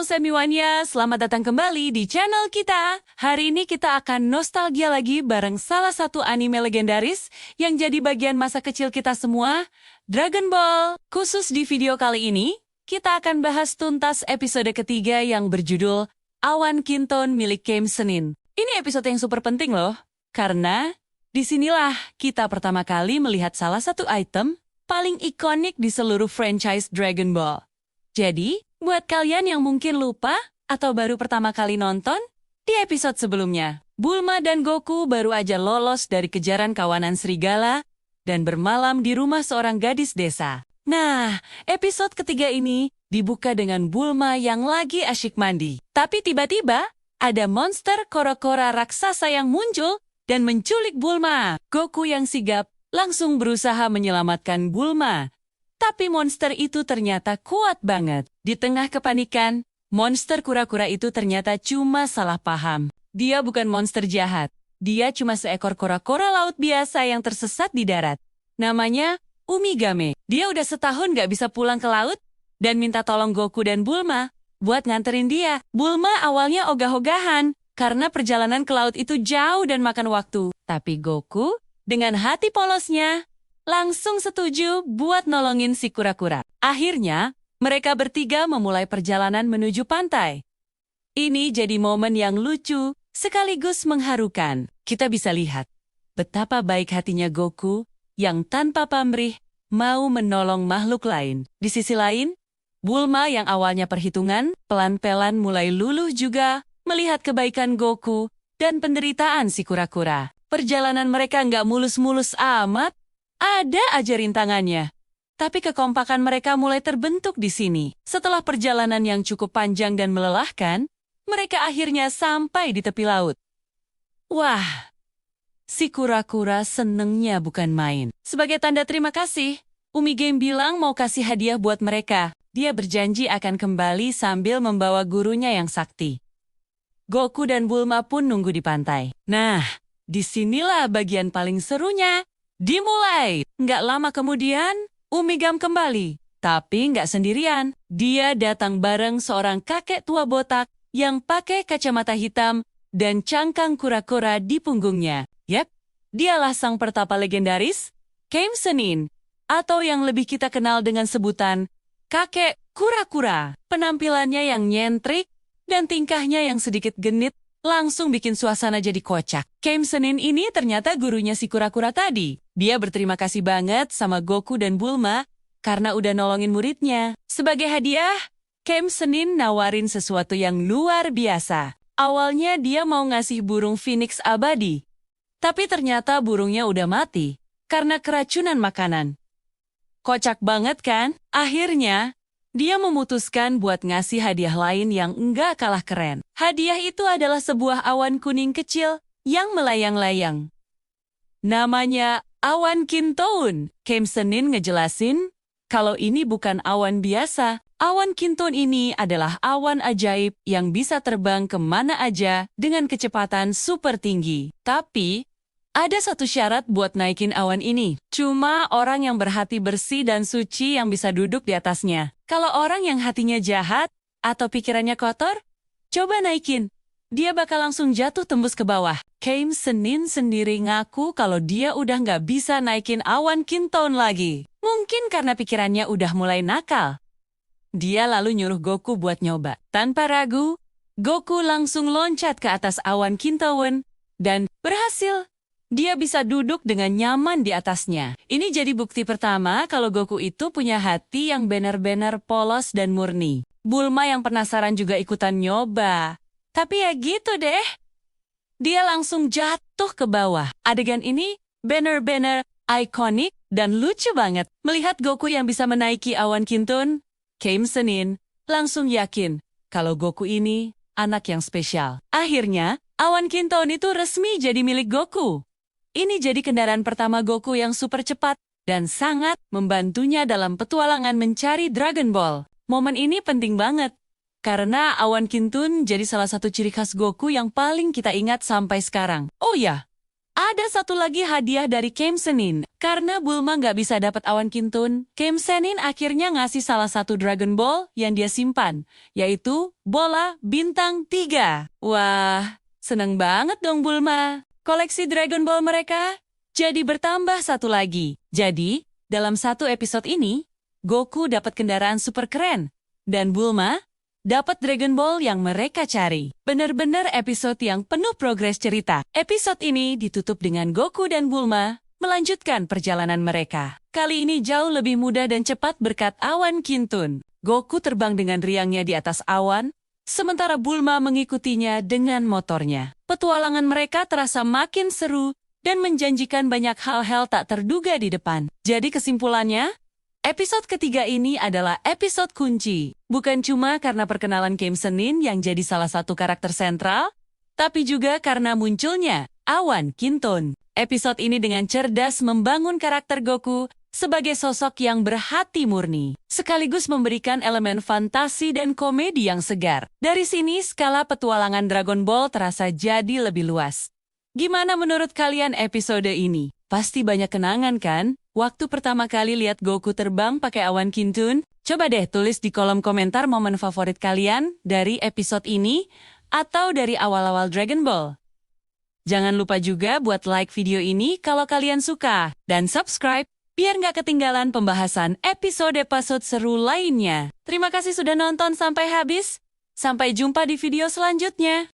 Semiwania, selamat datang kembali di channel kita. Hari ini kita akan nostalgia lagi bareng salah satu anime legendaris yang jadi bagian masa kecil kita semua, Dragon Ball. Khusus di video kali ini, kita akan bahas tuntas episode ketiga yang berjudul Awan Kinton milik Game Senin. Ini episode yang super penting loh, karena disinilah kita pertama kali melihat salah satu item paling ikonik di seluruh franchise Dragon Ball. Jadi, buat kalian yang mungkin lupa atau baru pertama kali nonton, di episode sebelumnya, Bulma dan Goku baru aja lolos dari kejaran kawanan serigala dan bermalam di rumah seorang gadis desa. Nah, episode ketiga ini dibuka dengan Bulma yang lagi asyik mandi. Tapi tiba-tiba, ada monster kora-kora raksasa yang muncul dan menculik Bulma. Goku yang sigap langsung berusaha menyelamatkan Bulma. Tapi monster itu ternyata kuat banget. Di tengah kepanikan, monster kura-kura itu ternyata cuma salah paham. Dia bukan monster jahat. Dia cuma seekor kura-kura laut biasa yang tersesat di darat. Namanya Umigame. Dia udah setahun gak bisa pulang ke laut dan minta tolong Goku dan Bulma buat nganterin dia. Bulma awalnya ogah-ogahan karena perjalanan ke laut itu jauh dan makan waktu. Tapi Goku dengan hati polosnya langsung setuju buat nolongin si kura-kura. Akhirnya, mereka bertiga memulai perjalanan menuju pantai. Ini jadi momen yang lucu, sekaligus mengharukan. Kita bisa lihat betapa baik hatinya Goku yang tanpa pamrih mau menolong makhluk lain. Di sisi lain, Bulma yang awalnya perhitungan, pelan-pelan mulai luluh juga melihat kebaikan Goku dan penderitaan si kura-kura. Perjalanan mereka nggak mulus-mulus amat, ada aja rintangannya. Tapi kekompakan mereka mulai terbentuk di sini. Setelah perjalanan yang cukup panjang dan melelahkan, mereka akhirnya sampai di tepi laut. Wah, si kura-kura senengnya bukan main. Sebagai tanda terima kasih, Umigame bilang mau kasih hadiah buat mereka. Dia berjanji akan kembali sambil membawa gurunya yang sakti. Goku dan Bulma pun nunggu di pantai. Nah, disinilah bagian paling serunya. Dimulai. Nggak lama kemudian, Umigame kembali. Tapi nggak sendirian. Dia datang bareng seorang kakek tua botak yang pakai kacamata hitam dan cangkang kura-kura di punggungnya. Yap, dialah sang pertapa legendaris, Game Senin, atau yang lebih kita kenal dengan sebutan kakek kura-kura. Penampilannya yang nyentrik dan tingkahnya yang sedikit genit langsung bikin suasana jadi kocak. Game Senin ini ternyata gurunya si kura-kura tadi. Dia berterima kasih banget sama Goku dan Bulma karena udah nolongin muridnya. Sebagai hadiah, Game Senin nawarin sesuatu yang luar biasa. Awalnya dia mau ngasih burung Phoenix abadi. Tapi ternyata burungnya udah mati karena keracunan makanan. Kocak banget kan? Akhirnya, dia memutuskan buat ngasih hadiah lain yang enggak kalah keren. Hadiah itu adalah sebuah awan kuning kecil yang melayang-layang. Namanya Awan Kinton. Game Senin ngejelasin kalau ini bukan awan biasa. Awan Kinton ini adalah awan ajaib yang bisa terbang kemana aja dengan kecepatan super tinggi. Tapi, ada satu syarat buat naikin awan ini. Cuma orang yang berhati bersih dan suci yang bisa duduk di atasnya. Kalau orang yang hatinya jahat atau pikirannya kotor, coba naikin. Dia bakal langsung jatuh tembus ke bawah. Game Senin sendiri ngaku kalau dia udah nggak bisa naikin awan Kinton lagi. Mungkin karena pikirannya udah mulai nakal. Dia lalu nyuruh Goku buat nyoba. Tanpa ragu, Goku langsung loncat ke atas awan Kinton dan berhasil. Dia bisa duduk dengan nyaman di atasnya. Ini jadi bukti pertama kalau Goku itu punya hati yang benar-benar polos dan murni. Bulma yang penasaran juga ikutan nyoba. Tapi ya gitu deh. Dia langsung jatuh ke bawah. Adegan ini benar-benar ikonik dan lucu banget. Melihat Goku yang bisa menaiki awan Kinton, Game Senin langsung yakin kalau Goku ini anak yang spesial. Akhirnya, awan Kinton itu resmi jadi milik Goku. Ini jadi kendaraan pertama Goku yang super cepat dan sangat membantunya dalam petualangan mencari Dragon Ball. Momen ini penting banget, karena awan Kinton jadi salah satu ciri khas Goku yang paling kita ingat sampai sekarang. Oh ya, Ada satu lagi hadiah dari Kim Senin. Karena Bulma nggak bisa dapat awan kintun, Kim Senin akhirnya ngasih salah satu Dragon Ball yang dia simpan, yaitu bola bintang 3. Wah, seneng banget dong Bulma. Koleksi Dragon Ball mereka jadi bertambah satu lagi. Jadi, dalam satu episode ini, Goku dapat kendaraan super keren, dan Bulma dapat Dragon Ball yang mereka cari. Bener-bener episode yang penuh progres cerita. Episode ini ditutup dengan Goku dan Bulma melanjutkan perjalanan mereka. Kali ini jauh lebih mudah dan cepat berkat awan kintun. Goku terbang dengan riangnya di atas awan, sementara Bulma mengikutinya dengan motornya. Petualangan mereka terasa makin seru dan menjanjikan banyak hal-hal tak terduga di depan. Jadi kesimpulannya, episode ketiga ini adalah episode kunci. Bukan cuma karena perkenalan Kim Senin yang jadi salah satu karakter sentral, tapi juga karena munculnya awan kintun. Episode ini dengan cerdas membangun karakter Goku sebagai sosok yang berhati murni, sekaligus memberikan elemen fantasi dan komedi yang segar. Dari sini skala petualangan Dragon Ball terasa jadi lebih luas. Gimana menurut kalian episode ini? Pasti banyak kenangan kan? Waktu pertama kali lihat Goku terbang pakai awan kintun, coba deh tulis di kolom komentar momen favorit kalian dari episode ini atau dari awal-awal Dragon Ball. Jangan lupa juga buat like video ini kalau kalian suka, dan subscribe biar nggak ketinggalan pembahasan episode-episode seru lainnya. Terima kasih sudah nonton sampai habis. Sampai jumpa di video selanjutnya.